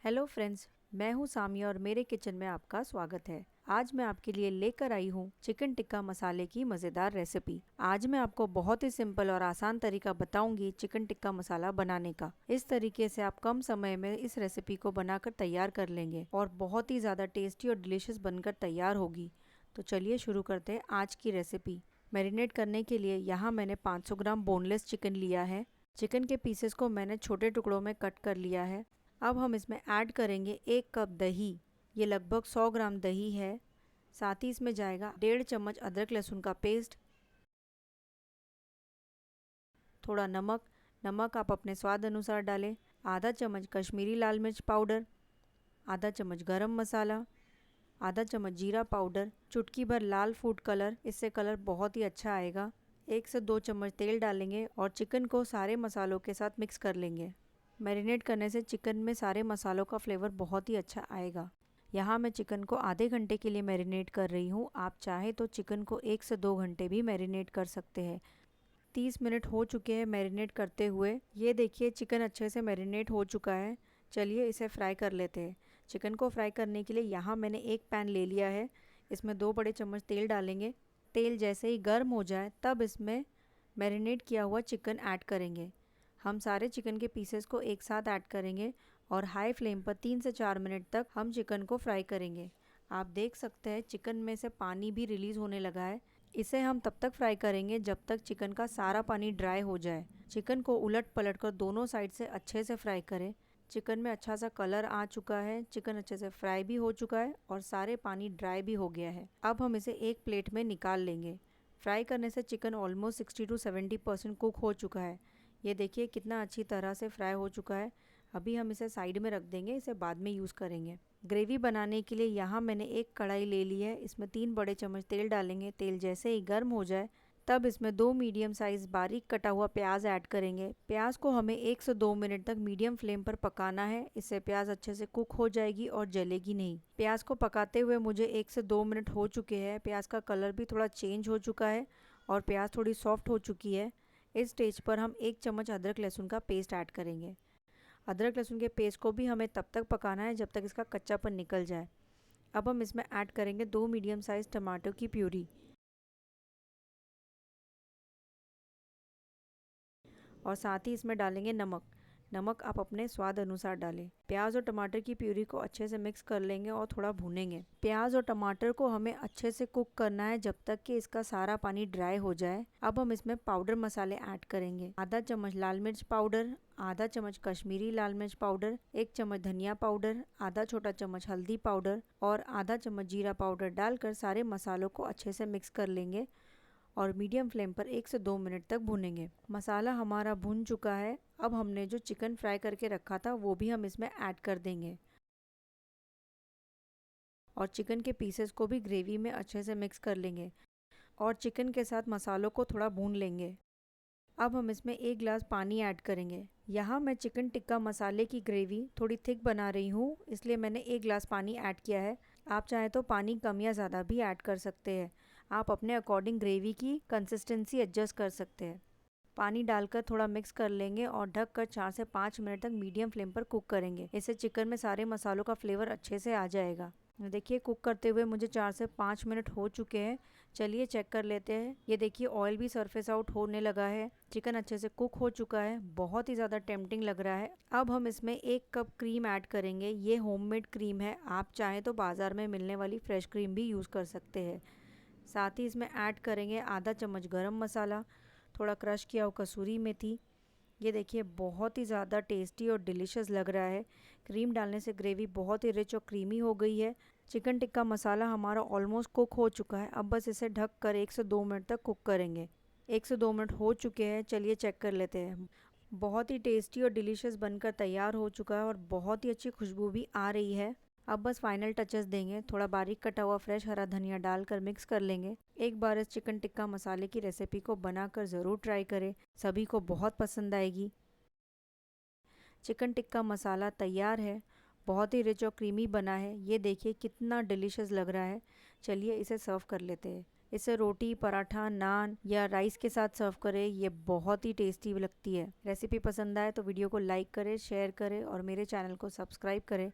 Hello friends, मैं हूं सामिया और मेरे किचन में आपका स्वागत है। आज मैं आपके लिए लेकर आई हूं चिकन टिक्का मसाले की मज़ेदार रेसिपी। आज मैं आपको बहुत ही सिंपल और आसान तरीका बताऊंगी चिकन टिक्का मसाला बनाने का। इस तरीके से आप कम समय में इस रेसिपी को बनाकर तैयार कर लेंगे और बहुत ही ज़्यादा टेस्टी और डिलीशियस बनकर तैयार होगी। तो चलिए शुरू करते हैं आज की रेसिपी। मैरिनेट करने के लिए यहाँ मैंने 500 ग्राम बोनलेस चिकन लिया है। चिकन के पीसेस को मैंने छोटे टुकड़ों में कट कर लिया है। अब हम इसमें ऐड करेंगे 1 कप दही। ये लगभग 100 ग्राम दही है। साथ ही इसमें जाएगा 1.5 चम्मच अदरक लहसुन का पेस्ट, थोड़ा नमक। नमक आप अपने स्वाद अनुसार डालें। आधा चम्मच कश्मीरी लाल मिर्च पाउडर, आधा चम्मच गरम मसाला, आधा चम्मच जीरा पाउडर, चुटकी भर लाल फूड कलर, इससे कलर बहुत ही अच्छा आएगा। 1 से 2 चम्मच तेल डालेंगे और चिकन को सारे मसालों के साथ मिक्स कर लेंगे। मैरिनेट करने से चिकन में सारे मसालों का फ्लेवर बहुत ही अच्छा आएगा। यहाँ मैं चिकन को आधे घंटे के लिए मैरिनेट कर रही हूँ। आप चाहे तो चिकन को 1 से 2 घंटे भी मैरिनेट कर सकते हैं। 30 मिनट हो चुके हैं मैरिनेट करते हुए। ये देखिए चिकन अच्छे से मैरिनेट हो चुका है। चलिए इसे फ्राई कर लेते हैं। चिकन को फ्राई करने के लिए यहाँ मैंने एक पैन ले लिया है। इसमें 2 बड़े चम्मच तेल डालेंगे। तेल जैसे ही गर्म हो जाए तब इसमें मैरिनेट किया हुआ चिकन ऐड करेंगे। हम सारे चिकन के पीसेस को एक साथ ऐड करेंगे और हाई फ्लेम पर 3 से 4 मिनट तक हम चिकन को फ्राई करेंगे। आप देख सकते हैं चिकन में से पानी भी रिलीज़ होने लगा है। इसे हम तब तक फ्राई करेंगे जब तक चिकन का सारा पानी ड्राई हो जाए। चिकन को उलट पलट कर दोनों साइड से अच्छे से फ्राई करें। चिकन में अच्छा सा कलर आ चुका है, चिकन अच्छे से फ्राई भी हो चुका है और सारे पानी ड्राई भी हो गया है। अब हम इसे एक प्लेट में निकाल लेंगे। फ्राई करने से चिकन ऑलमोस्ट 60 to 70% कुक हो चुका है। ये देखिए कितना अच्छी तरह से फ्राई हो चुका है। अभी हम इसे साइड में रख देंगे, इसे बाद में यूज़ करेंगे। ग्रेवी बनाने के लिए यहाँ मैंने एक कढ़ाई ले ली है। इसमें 3 बड़े चम्मच तेल डालेंगे। तेल जैसे ही गर्म हो जाए तब इसमें 2 मीडियम साइज़ बारीक कटा हुआ प्याज ऐड करेंगे। प्याज को हमें 1 से 2 मिनट तक मीडियम फ्लेम पर पकाना है। इससे प्याज अच्छे से कुक हो जाएगी और जलेगी नहीं। प्याज को पकाते हुए मुझे 1 से 2 मिनट हो चुके हैं। प्याज का कलर भी थोड़ा चेंज हो चुका है और प्याज थोड़ी सॉफ्ट हो चुकी है। इस स्टेज पर हम 1 चम्मच अदरक लहसुन का पेस्ट ऐड करेंगे। अदरक लहसुन के पेस्ट को भी हमें तब तक पकाना है जब तक इसका कच्चापन निकल जाए। अब हम इसमें ऐड करेंगे 2 मीडियम साइज टमाटो की प्यूरी और साथ ही इसमें डालेंगे नमक। नमक आप अपने स्वाद अनुसार डालें। प्याज और टमाटर की प्यूरी को अच्छे से मिक्स कर लेंगे और थोड़ा भूनेंगे। प्याज और टमाटर को हमें अच्छे से कुक करना है जब तक कि इसका सारा पानी ड्राई हो जाए। अब हम इसमें पाउडर मसाले ऐड करेंगे। आधा चम्मच लाल मिर्च पाउडर, आधा चम्मच कश्मीरी लाल मिर्च पाउडर, 1 चम्मच धनिया पाउडर, आधा छोटा चम्मच हल्दी पाउडर और आधा चम्मच जीरा पाउडर डालकर सारे मसालों को अच्छे से मिक्स कर लेंगे और मीडियम फ्लेम पर 1 से 2 मिनट तक भूनेंगे। मसाला हमारा भुन चुका है। अब हमने जो चिकन फ्राई करके रखा था वो भी हम इसमें ऐड कर देंगे और चिकन के पीसेस को भी ग्रेवी में अच्छे से मिक्स कर लेंगे और चिकन के साथ मसालों को थोड़ा भून लेंगे। अब हम इसमें 1 गिलास पानी ऐड करेंगे। यहाँ मैं चिकन टिक्का मसाले की ग्रेवी थोड़ी थिक बना रही हूँ, इसलिए मैंने 1 गिलास पानी ऐड किया है। आप चाहें तो पानी कम या ज़्यादा भी ऐड कर सकते हैं। आप अपने अकॉर्डिंग ग्रेवी की कंसिस्टेंसी एडजस्ट कर सकते हैं। पानी डालकर थोड़ा मिक्स कर लेंगे और ढककर 4 से 5 मिनट तक मीडियम फ्लेम पर कुक करेंगे। इससे चिकन में सारे मसालों का फ्लेवर अच्छे से आ जाएगा। देखिए कुक करते हुए मुझे 4 से 5 मिनट हो चुके हैं। चलिए चेक कर लेते हैं। ये देखिए ऑयल भी सरफेस आउट होने लगा है। चिकन अच्छे से कुक हो चुका है। बहुत ही ज़्यादा टेम्पटिंग लग रहा है। अब हम इसमें 1 कप क्रीम ऐड करेंगे। ये होममेड क्रीम है। आप चाहें तो बाज़ार में मिलने वाली फ्रेश क्रीम भी यूज़ कर सकते हैं। साथ ही इसमें ऐड करेंगे आधा चम्मच गरम मसाला, थोड़ा क्रश किया हुआ कसूरी मेथी। ये देखिए बहुत ही ज़्यादा टेस्टी और डिलीशियस लग रहा है। क्रीम डालने से ग्रेवी बहुत ही रिच और क्रीमी हो गई है। चिकन टिक्का मसाला हमारा ऑलमोस्ट कुक हो चुका है। अब बस इसे ढक कर 1 से 2 मिनट तक कुक करेंगे। 1 से 2 मिनट हो चुके हैं। चलिए चेक कर लेते हैं। बहुत ही टेस्टी और डिलीशियस बनकर तैयार हो चुका है और बहुत ही अच्छी खुशबू भी आ रही है। अब बस फाइनल टचेस देंगे। थोड़ा बारीक कटा हुआ फ्रेश हरा धनिया डालकर मिक्स कर लेंगे। एक बार इस चिकन टिक्का मसाले की रेसिपी को बनाकर ज़रूर ट्राई करें, सभी को बहुत पसंद आएगी। चिकन टिक्का मसाला तैयार है। बहुत ही रिच और क्रीमी बना है। ये देखिए कितना डिलीशियस लग रहा है। चलिए इसे सर्व कर लेते हैं। इसे रोटी, पराठा, नान या राइस के साथ सर्व करें। ये बहुत ही टेस्टी लगती है। रेसिपी पसंद आए तो वीडियो को लाइक करें, शेयर करें और मेरे चैनल को सब्सक्राइब करें।